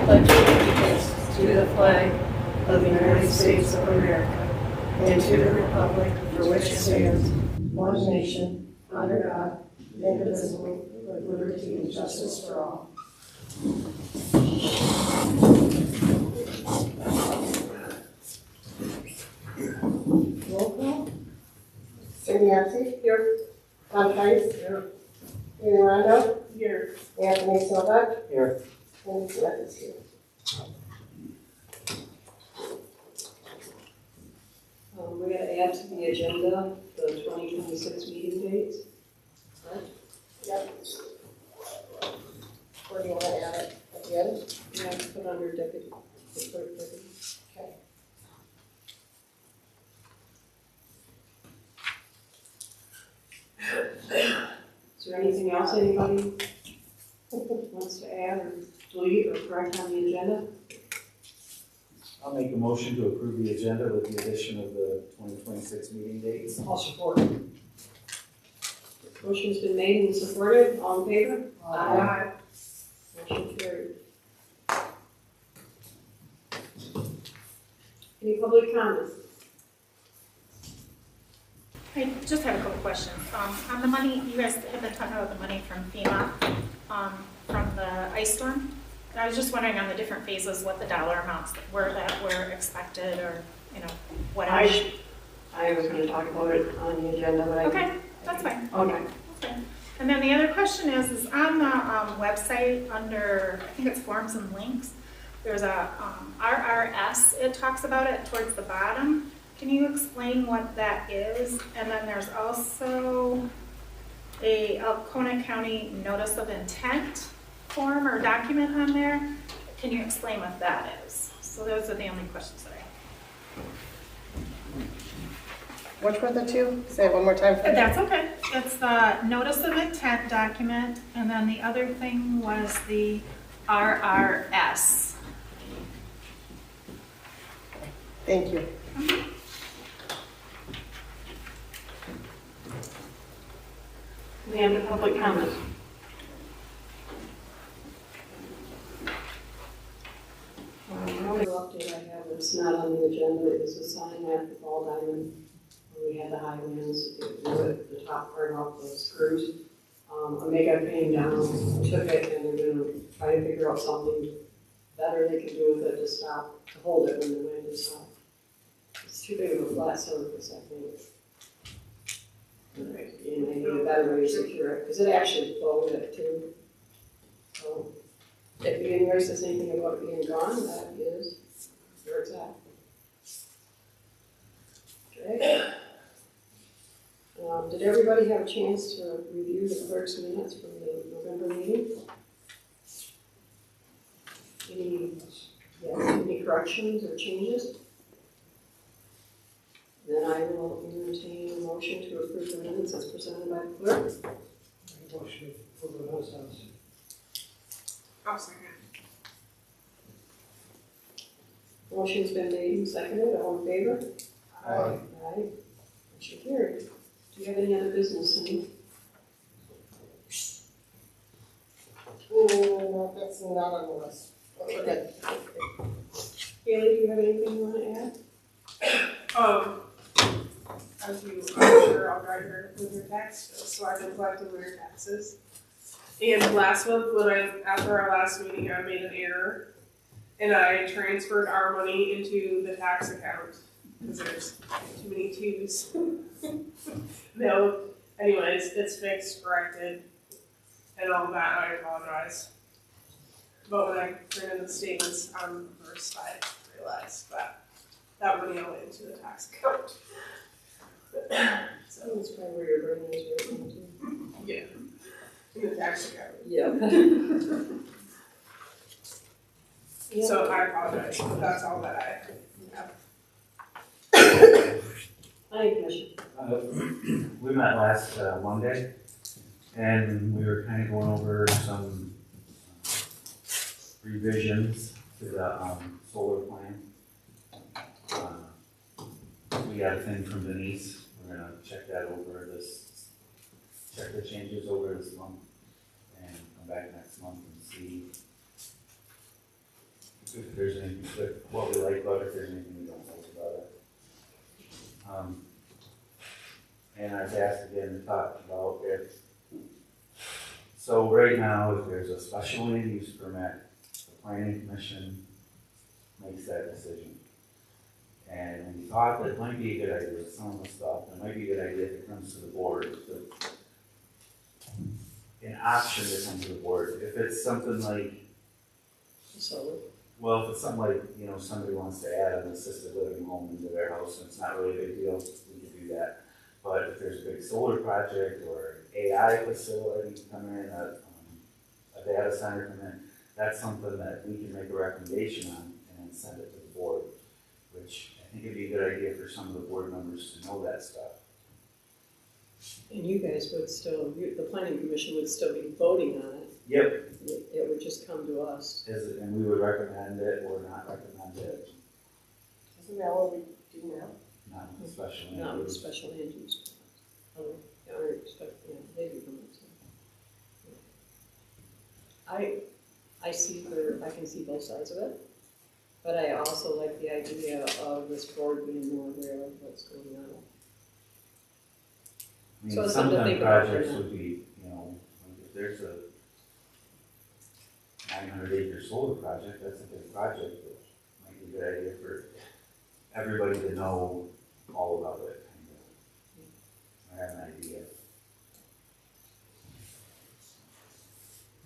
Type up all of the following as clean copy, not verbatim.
pledge allegiance to the flag of the United States of America and to the republic for which it stands, one nation, under God, indivisible, with liberty and justice for all. Roll call. Cindy Yancey. Here. Tom Tice. Here. Amy Rondo. Here. Anthony Silva. Here. And Smith is here. We got to add to the agenda the 2026 meeting dates. Right? Yep. Where do you want to add it? At the end? Yeah, put under deputy, the clerk deputy. Okay. Is there anything else anybody wants to add or delete or correct on the agenda? I'll make a motion to approve the agenda with the addition of the 2026 meeting dates. I'll support. Motion's been made and supported. All in favor? Aye. Motion carried. Any public comments? I just have a couple questions. On the money, you guys have been talking about the money from FEMA, from the ice storm. I was just wondering on the different phases, what the dollar amounts were that were expected, or, you know, whatever. I was going to talk about it on the agenda, but Okay, that's fine. Okay. Okay. And then the other question is on the website under, I think it's forms and links, there's a RRS, it talks about it towards the bottom. Can you explain what that is? And then there's also a Alcona County Notice of Intent form or document on there. Can you explain what that is? So those are the only questions that I have. Which were the two? Say it one more time. That's okay. It's the Notice of Intent document, and then the other thing was the RRS. Thank you. We have the public comment. The only update I have that's not on the agenda is the sign at the Ball Diamond. We had the high winds, it blew the top part off the screws. Omega came down, took it, and they're gonna try to figure out something better they can do with it to stop, to hold it when the wind is high. It's too big of a flat surface, I think. And they need a better way to secure it, because it actually flowed it too. So, if anybody says anything about it being gone, that is where it's at. Okay. Did everybody have a chance to review the clerk's minutes from the November meeting? Any corrections or changes? Then I will entertain a motion to approve the minutes as presented by the clerk. Motion to approve the minutes. I'll second. Motion's been made and seconded. All in favor? Aye. Aye. Motion carried. Do you have any other business, Cindy? No, that's not on the list. Okay. Haley, do you have anything you want to add? As you are sure, I'll drive with your taxes, so I've been collecting your taxes. And last month, after our last meeting, I made an error, and I transferred our money into the tax account, because there's too many twos. No, anyways, it's fixed, corrected, and all that, I apologize. But when I printed the statements on the first, I realized that money all went into the tax account. So that's probably where your brain is right now, too. Yeah, in the tax account. Yeah. So I apologize, but that's all that I have. Planning Commission. We met last Monday, and we were kind of going over some revisions to the solar plan. We got a thing from Denise. We're gonna check that over check the changes over this month, and come back next month and see if there's anything, what we like about it, if there's anything we don't like about it. And I've asked again to talk about if, so right now, if there's a special land use permit, the planning commission makes that decision. And we thought that it might be a good idea with some of the stuff, it might be a good idea if it comes to the board, an option to come to the board. If it's something like, So, well, if it's something like, you know, somebody wants to add an assisted living home into their house, and it's not really a big deal, we can do that. But if there's a big solar project or AI facility come in, a data center come in, that's something that we can make a recommendation on and then send it to the board, which I think it'd be a good idea for some of the board members to know that stuff. and you guys would still, the planning commission would still be voting on it. Yep. It would just come to us. And we would recommend it or not recommend it, Isn't that what we do now? not with special Not land with use. special land use. Oh, yeah, or expect, yeah, they do come up, so. I see I can see both sides of it, but I also like the idea of this board being more aware of what's going on. I mean, So it's some of something to them think about for projects now. would be, you know, like if there's a 900-acre solar project, that's a big project, but might be a good idea for everybody to know all about it, kind of. I have an idea.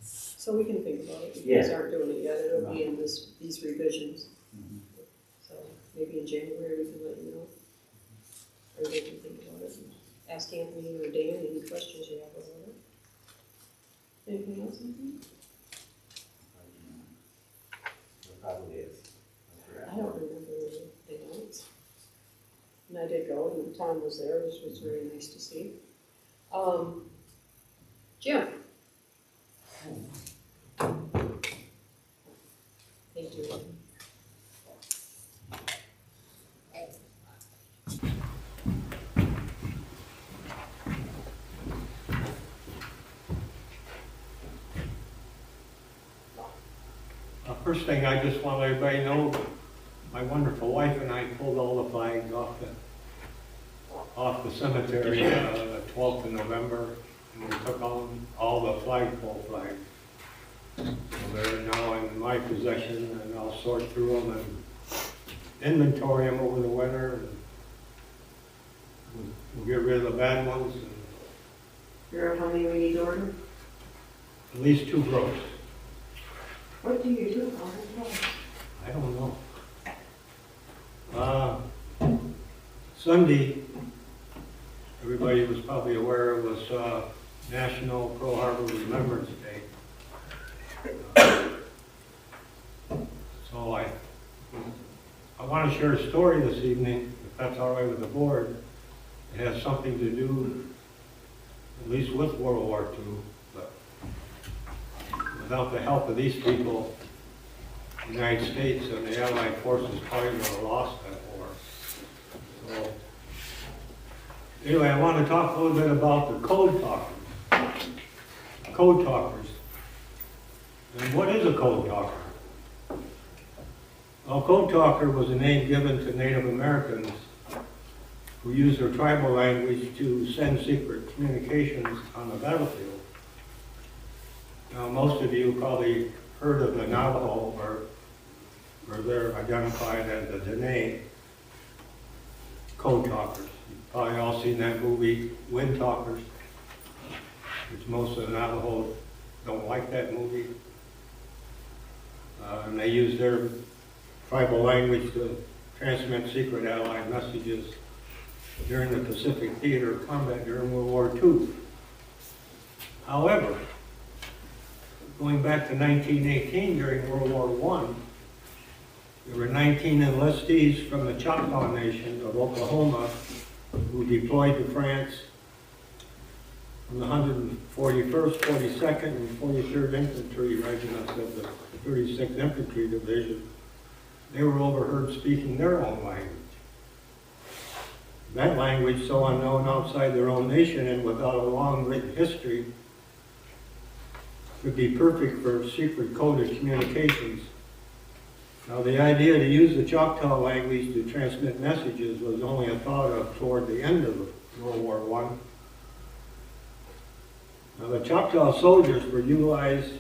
So we can think about it, you Yeah. guys aren't doing it yet, it'll be in these revisions, Mhm. so maybe in January we can let you know. Or they can think about it, and ask Anthony or Dan any questions you have about it. Anything else, Anthony? There probably is. I don't remember anything else. And I did go, and Tom was there, which was very nice to see. Jim? Thank you. First thing, I just want everybody to know, my wonderful wife and I pulled all the flags off the cemetery the 12th of November, and we took on all the flagpole flags. So they're now in my possession, and I'll sort through them and inventory them over the winter, and we'll get rid of the bad ones, and Figure out how many we need to order? at least 2 gross. What do you do? I don't know. I don't know. Sunday, everybody was probably aware, it was National Pearl Harbor Remembrance Day. So I want to share a story this evening, if that's all right with the board. It has something to do, at least with World War II, but without the help of these people, the United States and the Allied forces probably would have lost that war. So, anyway, I want to talk a little bit about the code talkers. Code talkers. And what is a code talker? Well, code talker was a name given to Native Americans who used their tribal language to send secret communications on the battlefield. Now, most of you probably heard of the Navajo, or they're identified as the Dene code talkers. You've probably all seen that movie, Wind Talkers, which most of the Navajo don't like that movie. And they use their tribal language to transmit secret Allied messages during the Pacific Theater combat during World War II. However, going back to 1918 during World War I, there were 19 enlistees from the Choctaw Nation of Oklahoma who deployed to France from the 141st, 42nd, and 43rd Infantry Regiments of the 36th Infantry Division. They were overheard speaking their own language. That language, so unknown outside their own nation and without a long written history, would be perfect for secret coded communications Now, the idea to use the Choctaw language to transmit messages was only a thought of toward the end of World War I. Now, the Choctaw soldiers were utilized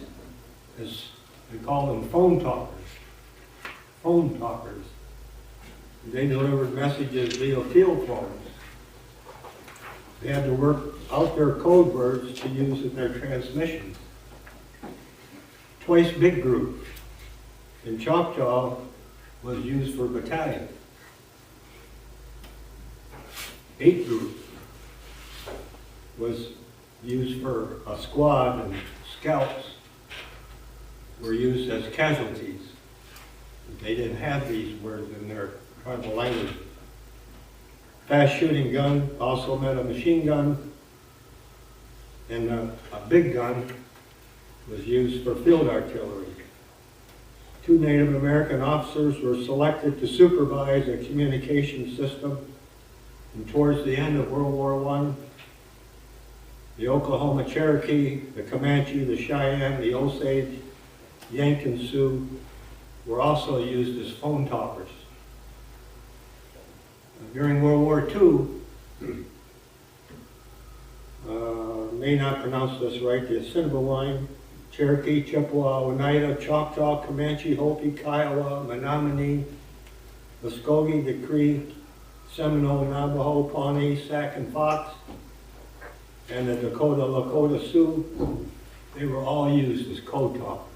as, we call them phone talkers. Phone talkers. They delivered messages via field phones. They had to work out their code words to use in their transmissions. Twice big group in Choctaw was used for battalion. 8 group was used for a squad, and scouts were used as casualties. They didn't have these words in their tribal language. Fast shooting gun also meant a machine gun, and a big gun was used for field artillery. 2 Native American officers were selected to supervise a communication system, and towards the end of World War I, the Oklahoma Cherokee, the Comanche, the Cheyenne, the Osage, Yank, and Sioux were also used as phone talkers. During World War II, may not pronounce this right, the Assiniboine, Cherokee, Chippewa, Oneida, Choctaw, Comanche, Hopi, Kiowa, Menominee, Muskogee, the Cree, Seminole, Navajo, Pawnee, Sac and Fox, and the Dakota, Lakota Sioux, they were all used as code talkers.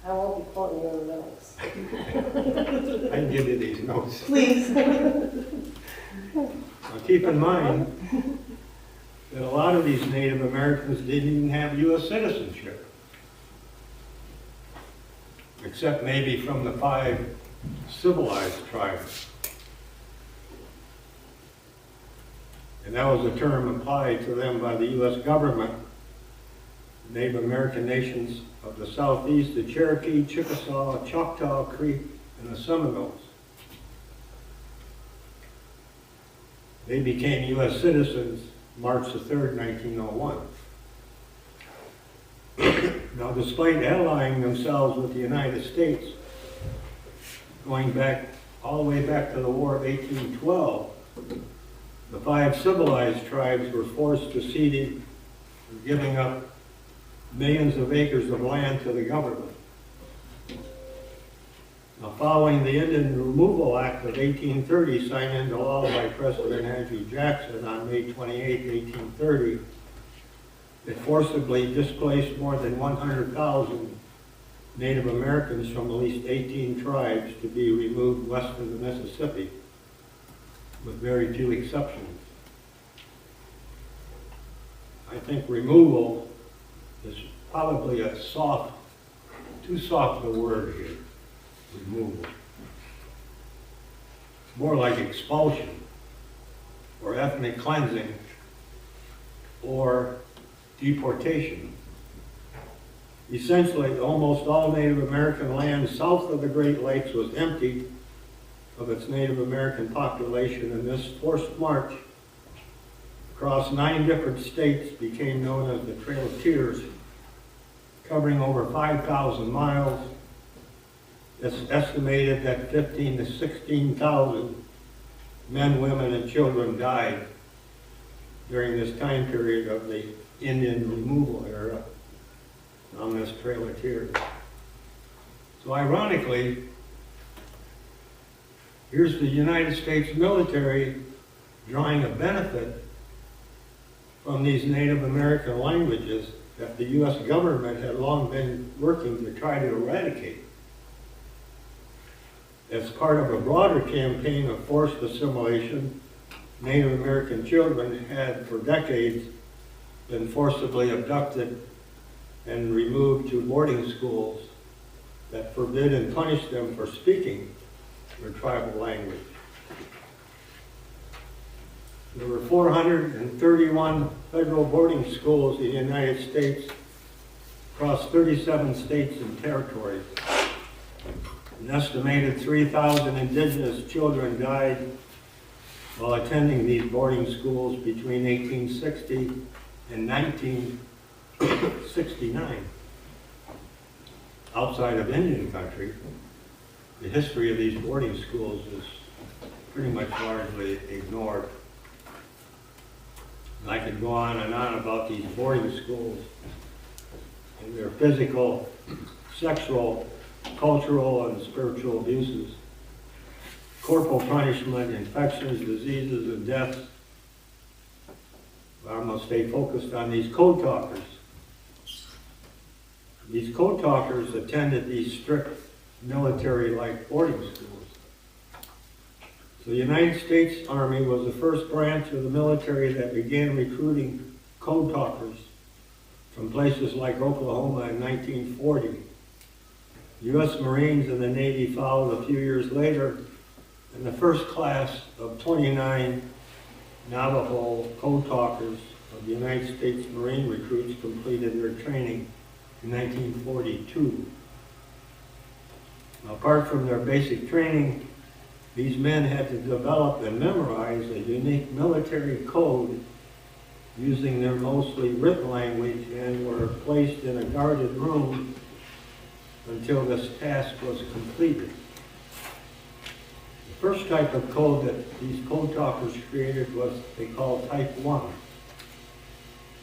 I won't be quoting your notes. I can give you these notes. Please. Now keep in mind that a lot of these Native Americans didn't even have U.S. citizenship, except maybe from the 5 civilized tribes. And that was a term applied to them by the U.S. government. Native American nations of the Southeast, the Cherokee, Chickasaw, Choctaw, Creek, and the Seminoles. They became U.S. citizens March the 3rd, 1901. Now, despite allying themselves with the United States, going back all the way back to the War of 1812, the 5 civilized tribes were forced to cede, giving up millions of acres of land to the government. Now, following the Indian Removal Act of 1830, signed into law by President Andrew Jackson on May 28, 1830, it forcibly displaced more than 100,000 Native Americans from at least 18 tribes to be removed west of the Mississippi, with very few exceptions. I think removal is probably a too soft a word here, removal. More like expulsion, or ethnic cleansing, or deportation. Essentially, almost all Native American land south of the Great Lakes was emptied of its Native American population, and this forced march across 9 different states became known as the Trail of Tears, covering over 5,000 miles. It's estimated that 15 to 16,000 men, women, and children died during this time period of the Indian removal era on this Trail of Tears. So ironically, here's the United States military drawing a benefit from these Native American languages that the U.S. government had long been working to try to eradicate. As part of a broader campaign of forced assimilation, Native American children had for decades been forcibly abducted and removed to boarding schools that forbid and punish them for speaking their tribal language. There were 431 federal boarding schools in the United States across 37 states and territories. An estimated 3,000 indigenous children died while attending these boarding schools between 1860 and 1969. Outside of Indian country, the history of these boarding schools is pretty much largely ignored. And I could go on and on about these boarding schools and their physical, sexual, cultural, and spiritual abuses, corporal punishment, infections, diseases, and deaths. I'm going to stay focused on these code talkers. These code talkers attended these strict military-like boarding schools. So the United States Army was the first branch of the military that began recruiting code talkers from places like Oklahoma in 1940. U.S. Marines and the Navy followed a few years later, and the first class of 29 Navajo code talkers of the United States Marine recruits completed their training in 1942. Now, apart from their basic training, these men had to develop and memorize a unique military code using their mostly written language and were placed in a guarded room until this task was completed. The first type of code that these code talkers created was they called Type 1.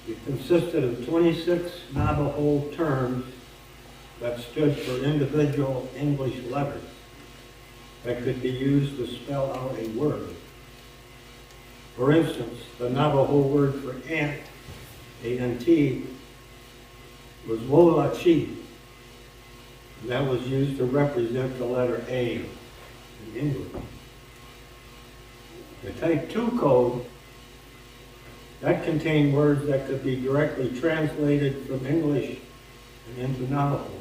It consisted of 26 Navajo terms that stood for individual English letters that could be used to spell out a word. For instance, the Navajo word for ant, A-N-T, was Wolachi. That was used to represent the letter A in English. The Type 2 code, that contained words that could be directly translated from English and into Navajo.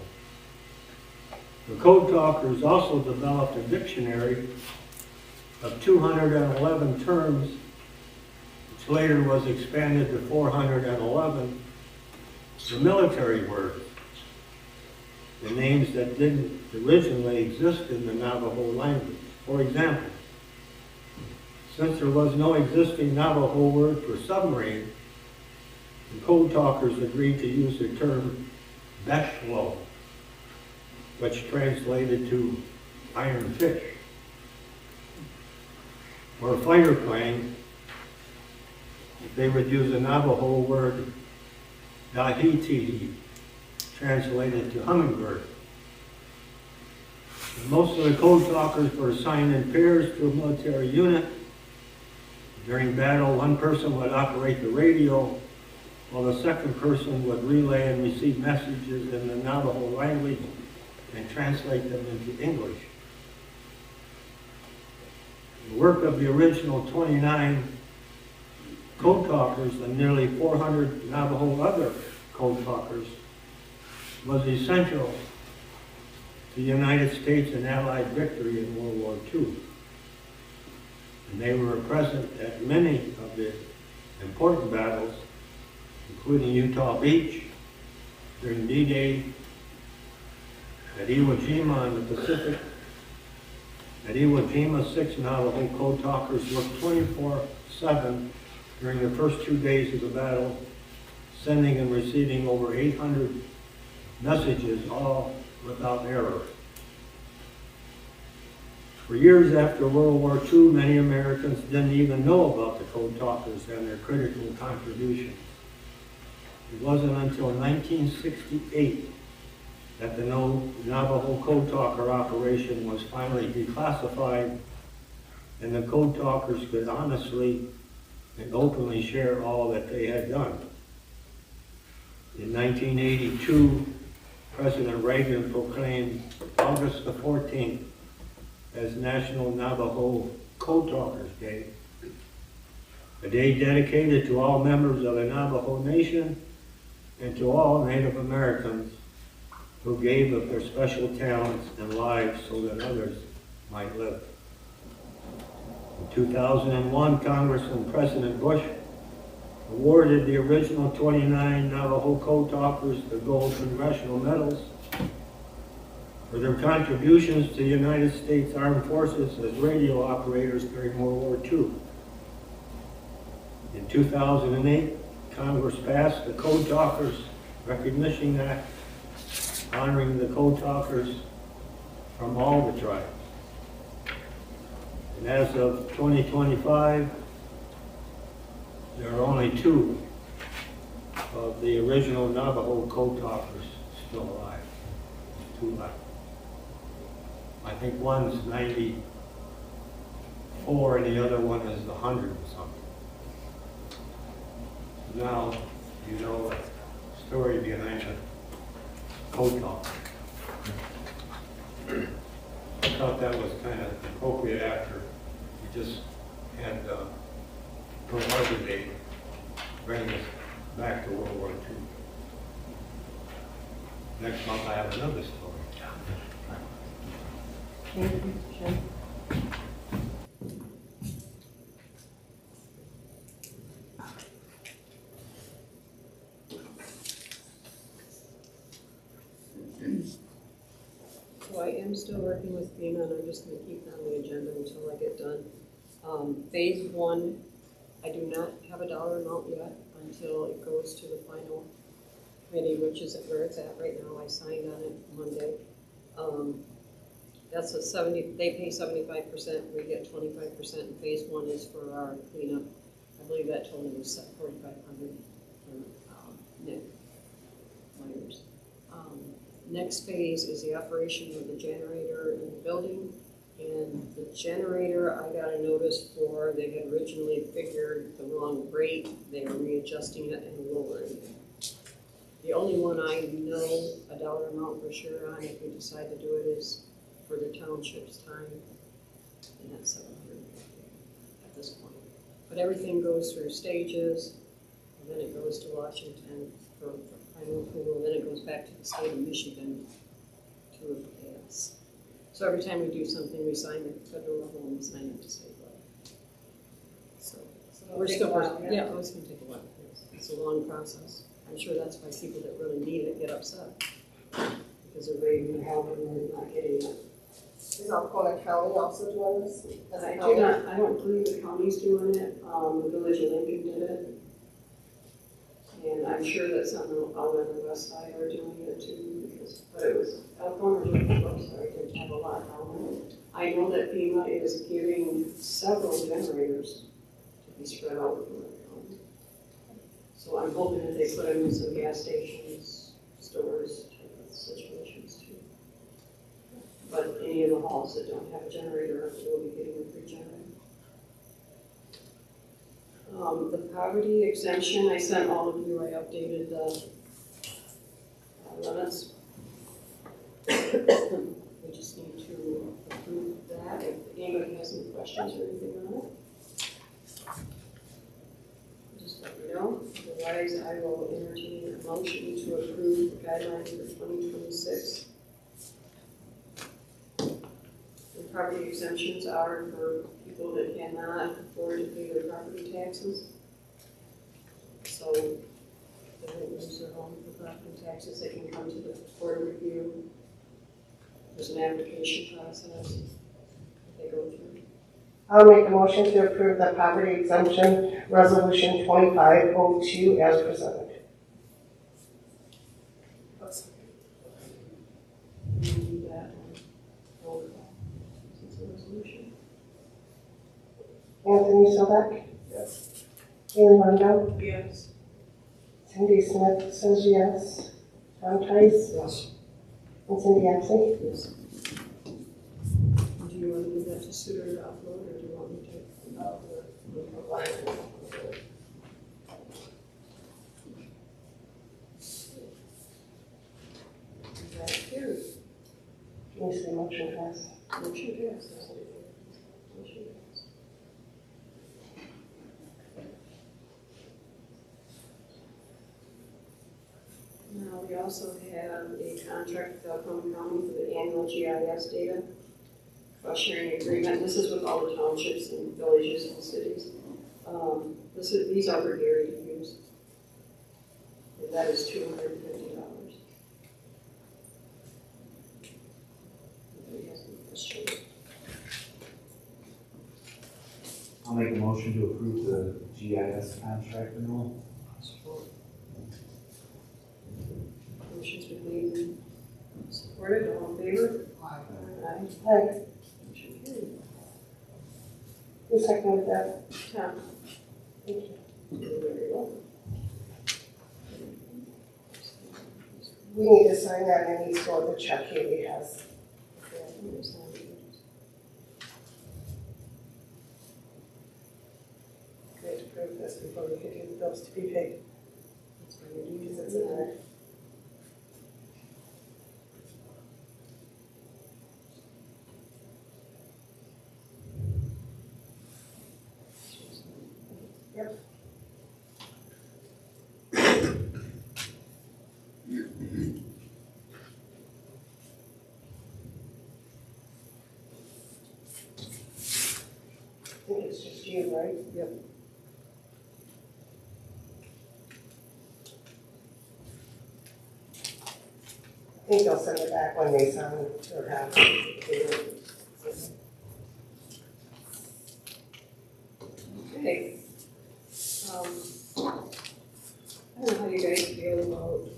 The code talkers also developed a dictionary of 211 terms, which later was expanded to 411, the military words, the names that didn't originally exist in the Navajo language. For example, since there was no existing Navajo word for submarine, the code talkers agreed to use the term beshlo, which translated to iron fish. For a fighter plane, they would use a Navajo word dahitihi, translated to hummingbird. And most of the code talkers were assigned in pairs to a military unit. During battle, one person would operate the radio, while the second person would relay and receive messages in the Navajo language and translate them into English. The work of the original 29 code talkers and nearly 400 Navajo other code talkers was essential to the United States and Allied victory in World War II. And they were present at many of the important battles, including Utah Beach, during D-Day, at Iwo Jima in the Pacific. At Iwo Jima, 6 Navajo code talkers worked 24/7 during the first 2 days of the battle, sending and receiving over 800 messages, all without error. For years after World War II, many Americans didn't even know about the code talkers and their critical contributions. It wasn't until 1968 that the Navajo code talker operation was finally declassified, and the code talkers could honestly and openly share all that they had done. In 1982, President Reagan proclaimed August the 14th as National Navajo Code Talkers Day, a day dedicated to all members of the Navajo Nation and to all Native Americans who gave of their special talents and lives so that others might live. In 2001, Congressman President Bush awarded the original 29 Navajo code talkers the Gold Congressional Medals for their contributions to the United States Armed Forces as radio operators during World War II. In 2008, Congress passed the Code Talkers Recognition Act, honoring the code talkers from all the tribes. And as of 2025, there are only 2 of the original Navajo code talkers still alive. 2 left. I think one's 94 and the other one is 100 or something. Now, you know the story behind the code talk. I thought that was kind of appropriate after we just had Pearl Harbor Day bring us back to World War II. Next month I have another story. Thank you, Jim. So I am still working with FEMA, and I'm just gonna keep it on the agenda until I get done. Phase 1, I do not have a dollar amount yet until it goes to the final committee, which is where it's at right now. I signed on it Monday. That's a 70, they pay 75%, we get 25%, and phase 1 is for our cleanup. I believe that total was set 4,500 for Nick Myers. Next phase is the operation of the generator in the building. And the generator, I got a notice for, they had originally figured the wrong rate. They are readjusting it and lowering it. The only one I know a dollar amount for sure on, if we decide to do it, is for the township's time. And that's $750 at this point. But everything goes through stages, and then it goes to Washington for final approval, then it goes back to the state of Michigan to pass. So every time we do something, we sign it at federal level and we sign it to state level. So we're still, yeah, oh, it's gonna take a while. It's a long process. I'm sure that's why people that really need it get upset. Because they're waiting to help and they're not getting it. Is Alcona County also doing this? I don't believe the county's doing it. The village of Lincoln did it. And I'm sure that some out on the west side are doing it too, but it was, Alcona didn't have a lot down there. I know that FEMA is giving several generators to be spread out from the county. So I'm hoping that they put them in some gas stations, stores, type of situations too. But any of the halls that don't have a generator will be getting a free generator. The poverty exemption, I sent all of you, I updated the limits. We just need to approve that. If anybody has any questions or anything on it, just let me know. Otherwise, I will entertain a motion to approve the guidelines for 2026. The property exemptions are for people that cannot afford to pay their property taxes. So they won't lose their home for property taxes. They can come to the board of review. There's an application process that they go through. I'll make a motion to approve the poverty exemption resolution 2502 as presented. We need that roll call, since it's a resolution. Anthony Sobek? Yes. Haley Rondo? Yes. Cindy Smith says yes. Tom Tice? Yes. And Cindy Apsey? Yes. Do you want to leave that to Suter to upload, or do you want me to? That carries. Can you say motion pass? Motion passed. Motion passed. Now, we also have a contract with Alcona County for the annual GIS data, cost sharing agreement. This is with all the townships and villages and cities. These are for Gary to use. And that is $250. Anybody has any questions? I'll make a motion to approve the GIS contract renewal. Motion's been made and supported, all in favor? Aye. Aye. Motion carried. Who seconded that? Tom? Thank you. You're very welcome. We need to sign that and it needs to go with the check Haley has. We have to prove this before we can do the bills to be paid. Because it's in there. Yep. I think it's just you, right? Yep. I think they'll send it back when they sign or have. Okay. I don't know how you guys feel about,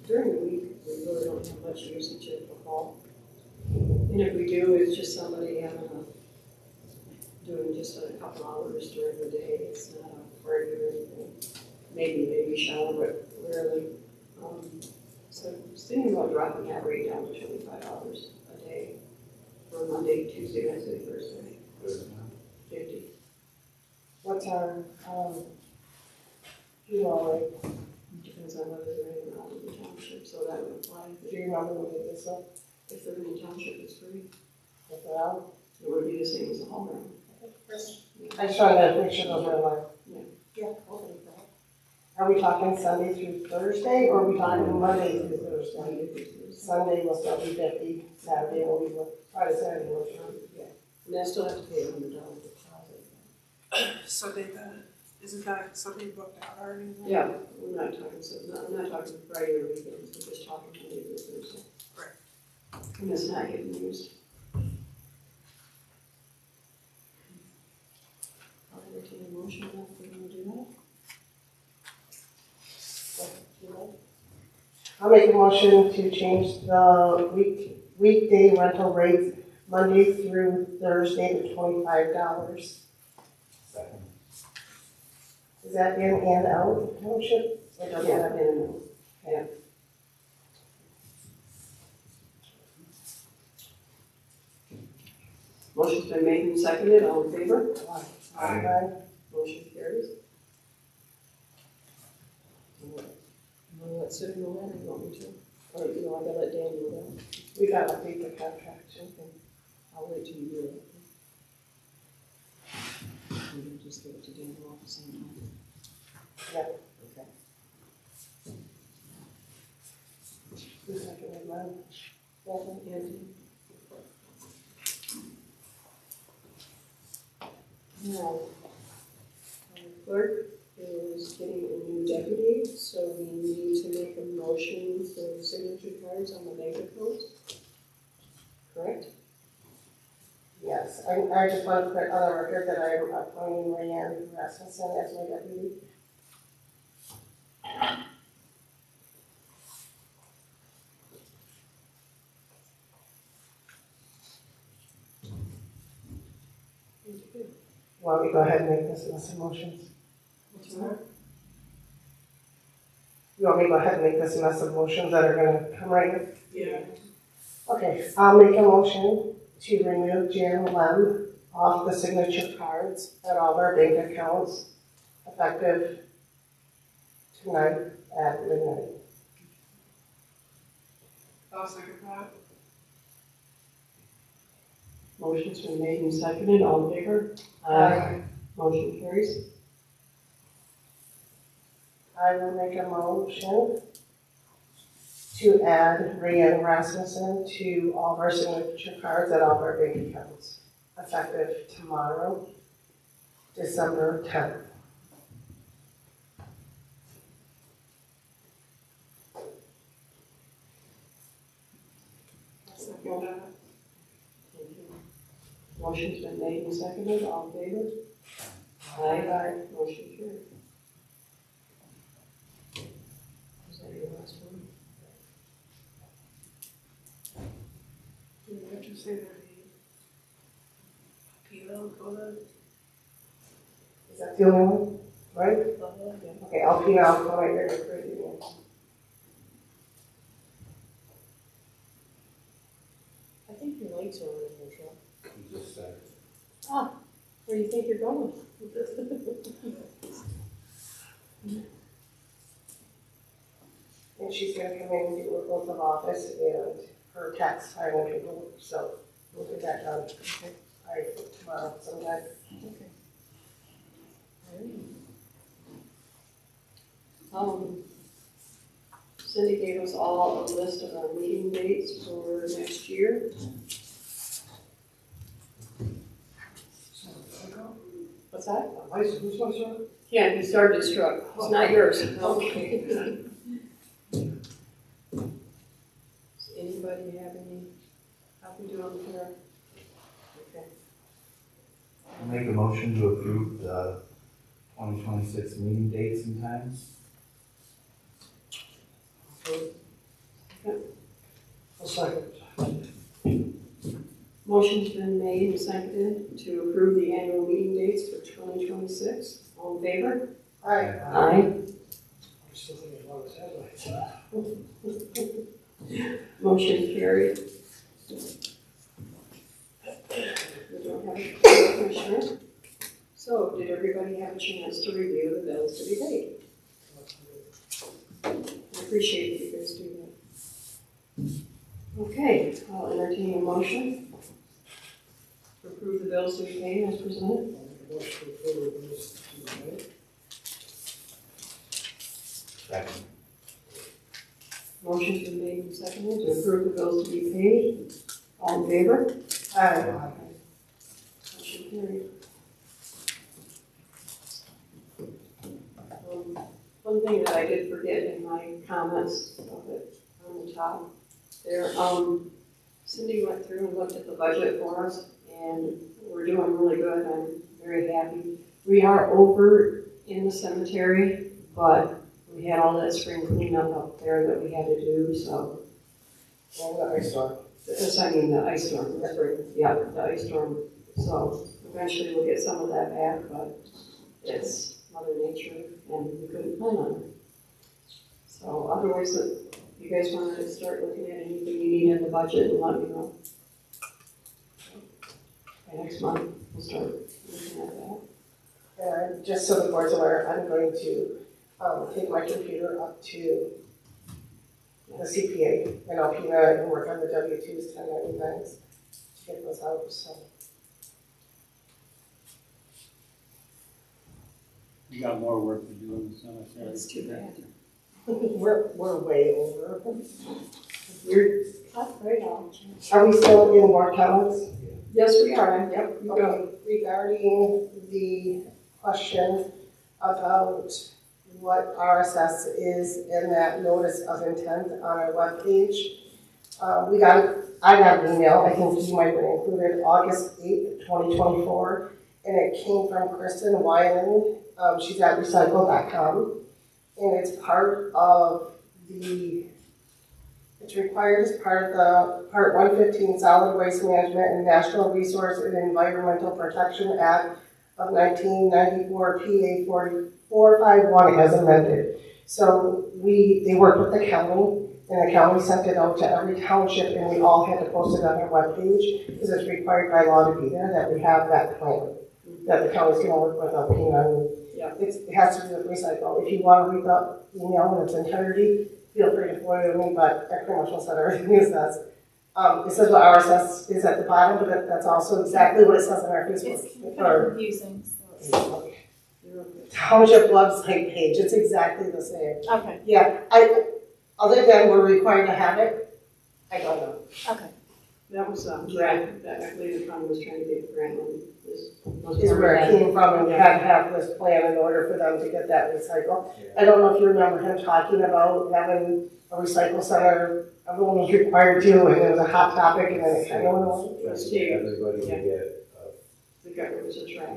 during the week, we really don't have much usage of the hall. And if we do, it's just somebody doing just a couple hours during the day, it's not a party or anything. Maybe shower, but rarely. So I'm thinking about dropping that rate down to $25 a day for Monday, Tuesday, Wednesday, Thursday, 50. What's our, you know, like, Depends on whether they're in or out of the township, so that would apply. do you remember what it is up? If they're in the township, it's free. If they're out? It would be the same as the hall room. I just wanted to make sure those were in line. Yeah. Are we talking Sunday through Thursday, or are we talking Monday through Thursday? Sunday will still be 50, Saturday will be, Friday, Saturday will be. And I still have to pay $100 deposit. So isn't that something booked out already? Yeah, we're not talking, we're not talking Friday or weekends, we're just talking Monday through Thursday. Right. And it's not getting used. I'll entertain a motion if we're gonna do that. I'll make a motion to change the weekday rental rates Monday through Thursday to $25. Second. Is that in and out township? Or does it Yeah, have in in? and out. Yeah. Motion's been made and seconded, all in favor? Aye. Motion carries. You want to let Sue know that, or you want me to? Or, I gotta let Dan know that. We gotta update the contract. Okay. I'll wait till you do it. And then just give it to Dan all at the same time. Yeah. Okay. Who seconded mine? Anthony? Now, our clerk is getting a new deputy, so we need to make a motion for signature cards on the bank accounts. Correct? Yes, I just want to put on the record that I'm appointing Rayanne Rasmussen as my deputy. Want me to go ahead and make this list of motions? What's that? You want me to go ahead and make this mess of motions that are gonna come right here? Yeah. Okay, I'll make a motion to remove Jan Lem off the signature cards at all of our bank accounts effective tonight at midnight. I'll second that. Motion's been made and seconded, all in favor? Aye. Motion carries. I will make a motion to add Rayanne Rasmussen to all of our signature cards at all of our bank accounts effective tomorrow, December 10th. I'll second that. Thank you. Motion's been made and seconded, all in favor? Aye. Motion carried. Is that your last one? You have to say their name. Is that the only one, right? Okay, I'll pee out, I'll right here for you. I think your lights are on in the truck. You just said. Where do you think you're going? And she's gonna come in and do her oath of office and her tax filing paperwork, so we'll get that done. All right, tomorrow sometime. Cindy gave us all a list of our meeting dates for next year. What's that? Who's my son? Yeah, he started his truck. It's not yours. Okay. Does anybody have any, how we do on the floor? Okay. I'll make a motion to approve the 2026 meeting dates and times. I'll second. Motion's been made and seconded to approve the annual meeting dates for 2026. All in favor? Aye. Aye. I'm still thinking about this headlight. Motion carried. We don't have a commissioner. So, did everybody have a chance to review the bills to be paid? I appreciate that you guys do that. Okay, I'll entertain a motion to approve the bills to be paid as presented. Second. Motion's been made and seconded to approve the bills to be paid. All in favor? Aye. Motion carried. One thing that I did forget in my comments of it on the top there, Cindy went through and looked at the budget for us, and we're doing really good. I'm very happy. We are over in the cemetery, but we had all that spring cleanup up there that we had to do, so. Well, the ice storm. The ice storm, the spring, yeah, the ice storm. So eventually we'll get some of that back, but it's Mother Nature, and we couldn't plan on it. So otherwise, if you guys want to start looking at anything you need in the budget, and let me know. By next month, we'll start looking at that. And just so the board's aware, I'm going to take my computer up to the CPA and I'll and work on the W-2s, 1099s, to get those out, so. You got more work to do in the cemetery. That's too bad. We're way over. You're cut right out. Are we still in board comments? Yes, we are. Yep, you go. Okay, regarding the question about what RSS is in that notice of intent on our webpage, I got an email, I think you might have included, August 8th, 2024, and it came from Kristen Weiland. She's at recycle.com, and it's part of it's required as part of the Part 115 Solid Waste Management and National Resource and Environmental Protection Act of 1994, PA 4451 as amended. So they worked with the county, and the county sent it out to every township, and we all had to post it on our webpage, because it's required by law to be there, that we have that plan, that the county's gonna work with us, Yeah. It has to do with recycle. If you want to read the email in its entirety, feel free to forward it to me, but I pretty much said everything it says. It says what RSS is at the bottom, but that's also exactly what it says on our Facebook. It's kind of confusing, so Township website page, it's exactly the same. okay, Yeah, other than we're required to have it, I don't know. okay. That was grant, that I believe the county was trying to get grant money. Is where it came from, and we had to have this plan in order for them to get that recycle. I don't know if you remember him talking about having a recycle center, everyone was required to, and it was a hot topic, and then it kind of went away. Everybody Yeah. can get, The government was a track.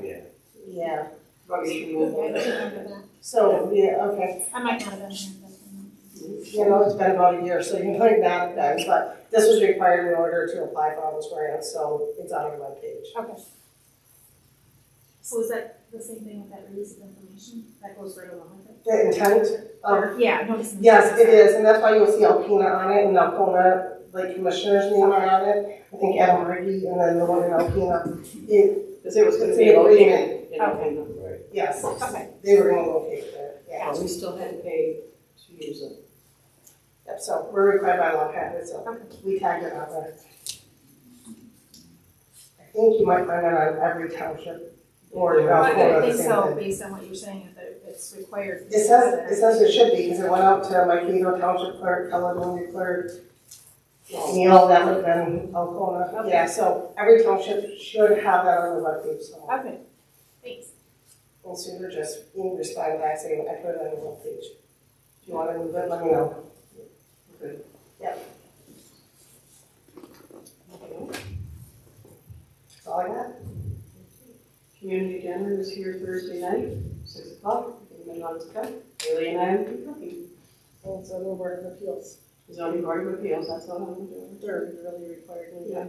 Yeah, Rubbish I removal. don't remember that. so, yeah, okay. I might not have been here, but, You know, it's been about a year, so you might not have done, but this was required in order to apply for all those grants, so it's on our webpage. okay. So is that the same thing with that release of information? That goes right along with it? The intent of, Yeah, notice. and yes, it comment. is, and that's why you'll see Alpena on it, and Alpena, like, commissioner's name are on it. I think Adam Riggy, and then the one in Alpena. Because it was gonna It's be an located agreement. in Alpena. Right. Yes, Okay. they were gonna locate it there, yeah. Yeah, we still had to pay to use it. Yep, so we're required by law to have it, so Okay. we tagged it on there. I think you might find it on every township board of I Alpena, think the so, same thing. based on what you're saying, that it's required. It says it should be, because it went out to my Cato Township clerk, Caledonia clerk, Neil, that would have been Alcona. Okay. Yeah, so every township should have that on the webpage, so. Okay, thanks. And Sue just, you can respond back saying, I put it on the webpage. If you want to move it, let me know. Okay. Yep. That's all I got. Community dinner is here Thursday night, 6 o'clock. Anybody wants to come? Haley and I will be cooking. And it's on the Board of Appeals. Zoning Board of Appeals, that's what I'm doing. They're really required. Yeah.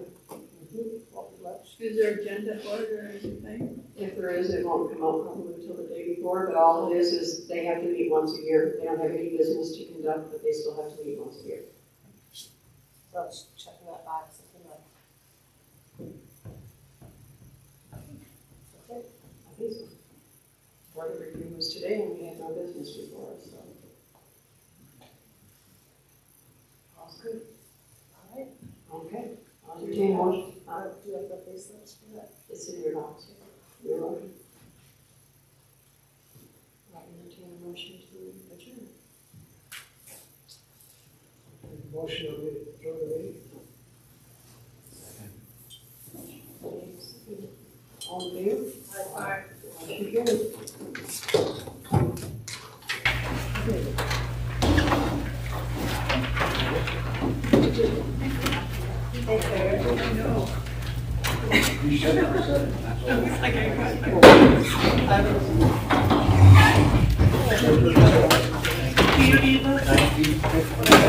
Won't be much. Is there agenda for it or anything? If there is, it won't come out probably until the day before, but all it is they have to meet once a year. They don't have any business to conduct, but they still have to meet once a year. So I'm just checking that box. I think so. Board of Review was today and we had no business before us, so. All's good. All right. Okay. I'll entertain a motion. Do you have the facelifts for that? It's in your box. Your motion. I'll entertain a motion to adjourn. Motion to adjourn the meeting. All in favor? Aye. Motion carried. You should have said it. That's all. Like I got. I was-